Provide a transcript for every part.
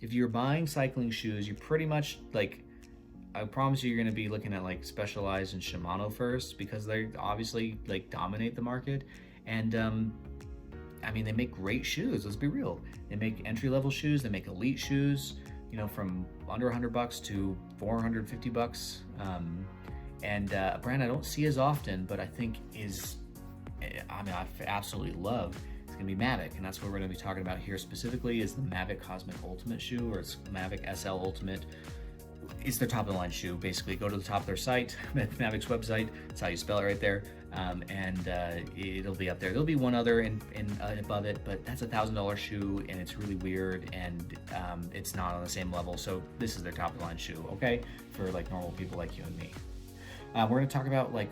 if you're buying cycling shoes, you pretty much like, I promise you, you're going to be looking at like Specialized and Shimano first, because they obviously like dominate the market. And I mean, they make great shoes. Let's be real. They make entry-level shoes. They make elite shoes, you know, from under $100 to $450. And a brand I don't see as often, but I think is, I mean, I absolutely love. It's gonna be Mavic, and that's what we're gonna be talking about here specifically. Is the Mavic Cosmic Ultimate shoe, or it's Mavic SL Ultimate. It's their top of the line shoe. Basically, go to the top of their site, Mavic's website. That's how you spell it right there, and it'll be up there. There'll be one other in above it, but that's $1,000 shoe, and it's really weird, and it's not on the same level. So this is their top of the line shoe, okay, for like normal people like you and me. We're going to talk about like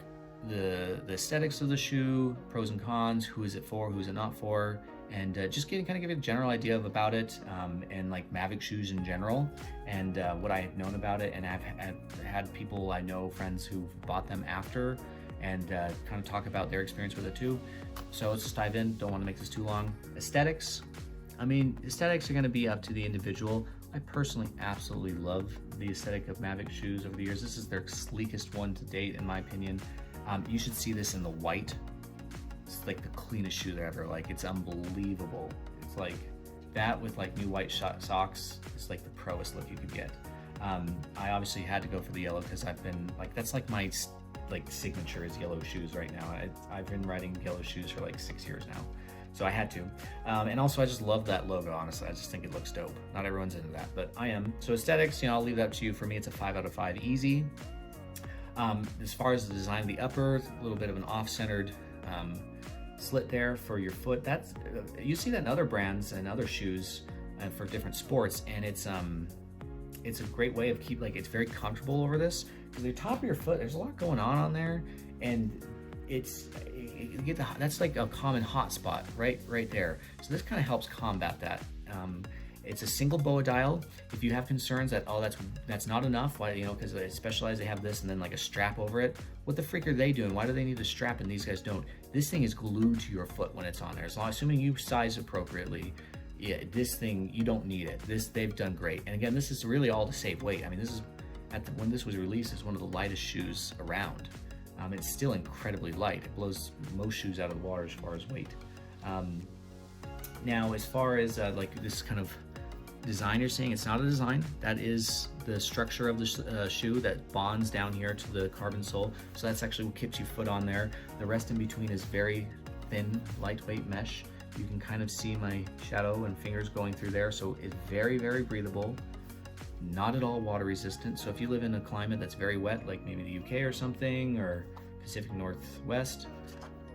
the aesthetics of the shoe, pros and cons, who is it for, who is it not for, and just kind of give you a general idea about it, and like Mavic shoes in general, and what I have known about it, and I've had people I know, friends who've bought them after, and kind of talk about their experience with it too. So let's just dive in. Don't want to make this too long. Aesthetics. I mean, aesthetics are going to be up to the individual. I personally absolutely love the aesthetic of Mavic shoes over the years. This is their sleekest one to date, in my opinion. You should see this in the white. It's like the cleanest shoe there ever. Like, it's unbelievable. It's like that with like new white socks. It's like the proest look you could get. I obviously had to go for the yellow because I've been like, that's like my like signature is yellow shoes right now. I've been riding yellow shoes for like 6 years now. So I had to. And also I just love that logo, honestly. I just think it looks dope. Not everyone's into that, but I am. So aesthetics, you know, I'll leave that to you. For me, it's a 5 out of 5 easy. As far as the design of the upper, a little bit of an off-centered slit there for your foot. That's you see that in other brands and other shoes for different sports, and it's a great way of it's very comfortable over this, because the top of your foot, there's a lot going on there, and that's like a common hot spot right there. So this kind of helps combat that. It's a single boa dial. If you have concerns that, oh, that's not enough, why, you know, because they Specialized, they have this and then like a strap over it. What the freak are they doing? Why do they need a strap and these guys don't? This thing is glued to your foot when it's on there. As long, assuming you size appropriately, yeah, this thing, you don't need it. They've done great. And again, this is really all to save weight. I mean, this is when this was released, it's one of the lightest shoes around. It's still incredibly light. It blows most shoes out of the water as far as weight. Now, as far as like this kind of design you're seeing, it's not a design. That is the structure of the shoe that bonds down here to the carbon sole. So that's actually what keeps your foot on there. The rest in between is very thin, lightweight mesh. You can kind of see my shadow and fingers going through there. So it's very, very breathable. Not at all water resistant. So if you live in a climate that's very wet, like maybe the UK or something, or Pacific Northwest,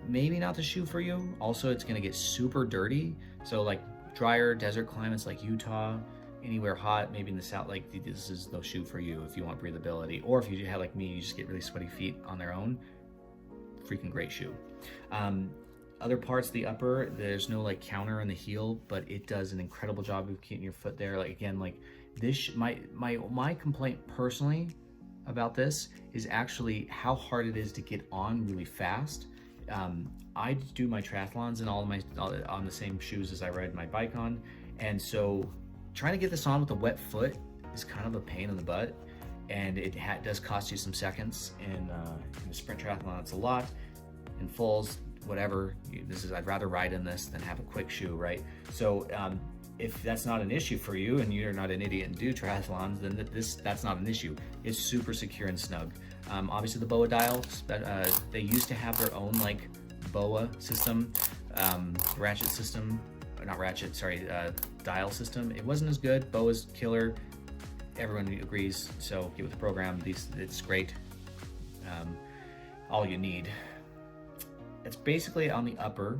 maybe not the shoe for you. Also, it's gonna get super dirty. So like drier desert climates like Utah, anywhere hot, maybe in the south, like this is the shoe for you if you want breathability. Or if you have like me, you just get really sweaty feet on their own, freaking great shoe. Other parts of the upper, there's no like counter in the heel, but it does an incredible job of keeping your foot there. Like again, like this, my complaint personally about this is actually how hard it is to get on really fast. I do my triathlons and all on the same shoes as I ride my bike on, and so trying to get this on with a wet foot is kind of a pain in the butt, and it does cost you some seconds. In the sprint triathlon, it's a lot. In fulls, whatever, I'd rather ride in this than have a quick shoe, right? So if that's not an issue for you and you're not an idiot and do triathlons, then that's not an issue. It's super secure and snug. Obviously the BOA dial, they used to have their own like BOA system, ratchet system, not ratchet, sorry, dial system. It wasn't as good. BOA's killer. Everyone agrees. So get with the program. It's great. All you need. It's basically on the upper,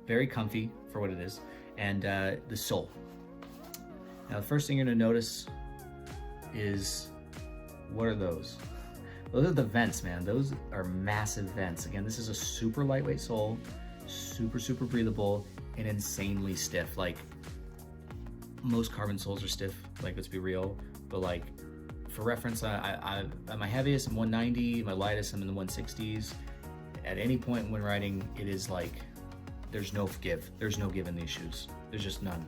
very comfy for what it is, and the sole. Now the first thing you're gonna notice is, what are those? Those are the vents, man. Those are massive vents. Again, this is a super lightweight sole, super breathable, and insanely stiff. Like, most carbon soles are stiff, like, let's be real. But like, for reference, at my heaviest, I'm 190, my lightest, I'm in the 160s. At any point when riding, it is like, there's no give. There's no give in these shoes. There's just none.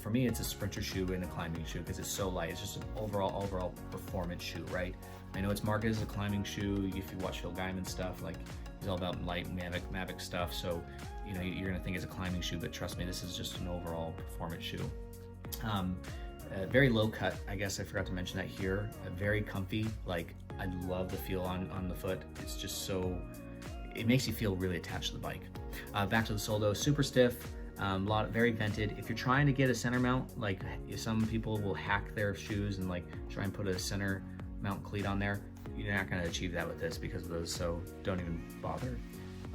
for me, it's a sprinter shoe and a climbing shoe because it's so light. It's just an overall performance shoe, right? I know it's marketed as a climbing shoe. If you watch Phil Guyman stuff, like he's all about light Mavic stuff. So, you know, you're gonna think it's a climbing shoe, but trust me, this is just an overall performance shoe. Very low cut, I guess I forgot to mention that here. Very comfy, like I love the feel on the foot. It's just so, it makes you feel really attached to the bike. Back to the sole though, super stiff, very vented. If you're trying to get a center mount, like some people will hack their shoes and like try and put a center mount cleat on there, you're not gonna achieve that with this because of those, so don't even bother.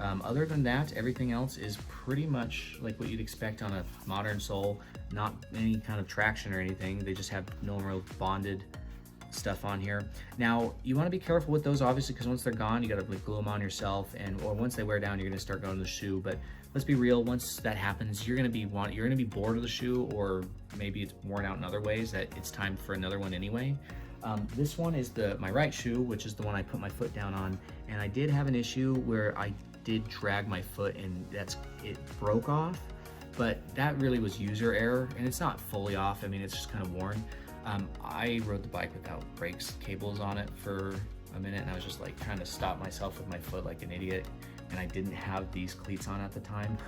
Other than that, everything else is pretty much like what you'd expect on a modern sole. Not any kind of traction or anything. They just have normal bonded stuff on here. Now, you want to be careful with those, obviously, because once they're gone, you got to like glue them on yourself, or once they wear down, you're going to start going to the shoe. But let's be real, once that happens, you're going to be bored of the shoe, or maybe it's worn out in other ways that it's time for another one anyway. This one is my right shoe, which is the one I put my foot down on, and I did have an issue where I did drag my foot and it broke off, but that really was user error, and it's not fully off. I mean, it's just kind of worn. I rode the bike without brakes cables on it for a minute, and I was just like trying to stop myself with my foot like an idiot, and I didn't have these cleats on at the time,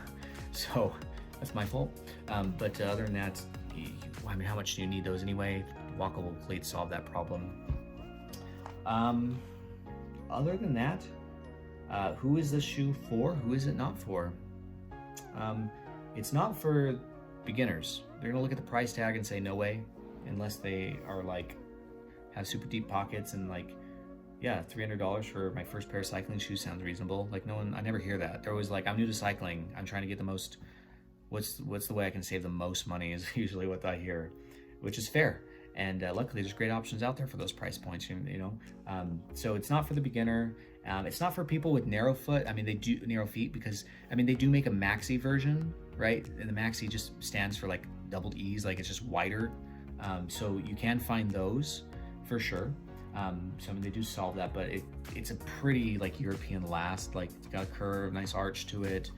so that's my fault. But other than that, I mean, how much do you need those anyway? Walkable cleats solve that problem. Other than that, who is this shoe for? Who is it not for? It's not for beginners. They're gonna look at the price tag and say no way, unless they are like have super deep pockets and like, yeah, $300 for my first pair of cycling shoes sounds reasonable. Like I never hear that. They're always like, I'm new to cycling, I'm trying to get the most, what's the way I can save the most money is usually what I hear, which is fair. And luckily there's great options out there for those price points, you know. So it's not for the beginner. It's not for people with narrow foot. I mean, they do narrow feet because, I mean, they do make a maxi version, right? And the maxi just stands for like doubled E's, like it's just wider. So you can find those for sure. So I mean, they do solve that, but it's a pretty like European last, like it's got a curve, nice arch to it.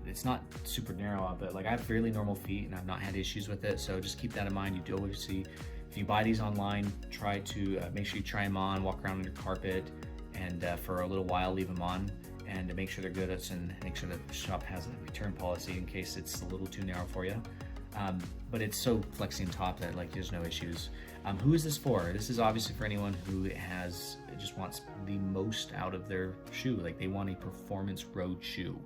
It's not super narrow, but like I have fairly normal feet and I've not had issues with it. So just keep that in mind. You do always see, if you buy these online, try to make sure you try them on, walk around on your carpet, and for a little while leave them on, and make sure they're good, and make sure that the shop has a return policy in case it's a little too narrow for you. But it's so flexy and top that like there's no issues. Who is this for? This is obviously for anyone who just wants the most out of their shoe. Like they want a performance road shoe.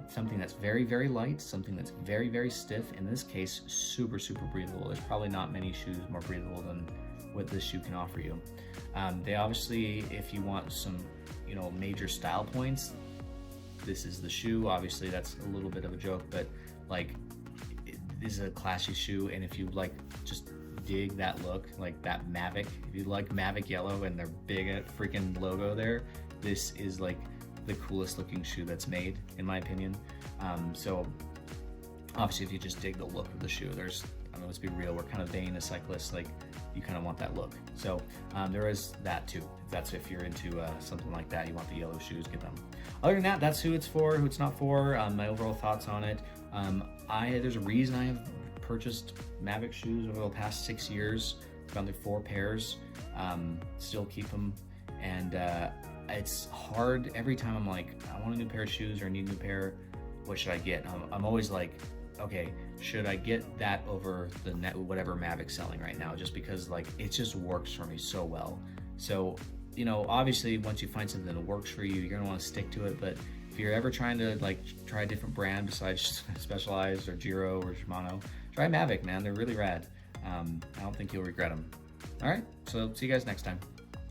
Something that's very, very light, something that's very, very stiff. In this case, super, super breathable. There's probably not many shoes more breathable than what this shoe can offer you. They obviously, if you want some, you know, major style points, this is the shoe. Obviously, that's a little bit of a joke, but like, this is a classy shoe. And if you like, just dig that look, like that Mavic. If you like Mavic yellow and their big freaking logo there, this is like the coolest looking shoe that's made, in my opinion. So obviously if you just dig the look of the shoe, I mean, let's be real, we're kind of vain as cyclists, like you kind of want that look. So there is that too. If you're into something like that, you want the yellow shoes, get them. Other than that, that's who it's for, who it's not for, my overall thoughts on it. There's a reason I have purchased Mavic shoes over the past 6 years. I've gone through 4 pairs, still keep them, and it's hard every time I'm like, I want a new pair of shoes or I need a new pair, what should I get? I'm always like, okay, should I get that over whatever Mavic's selling right now, just because like it just works for me so well. So, you know, obviously once you find something that works for you, you're gonna want to stick to it. But if you're ever trying to like try a different brand besides Specialized or Giro or Shimano, try Mavic, man. They're really rad. I don't think you'll regret them. All right, so see you guys next time.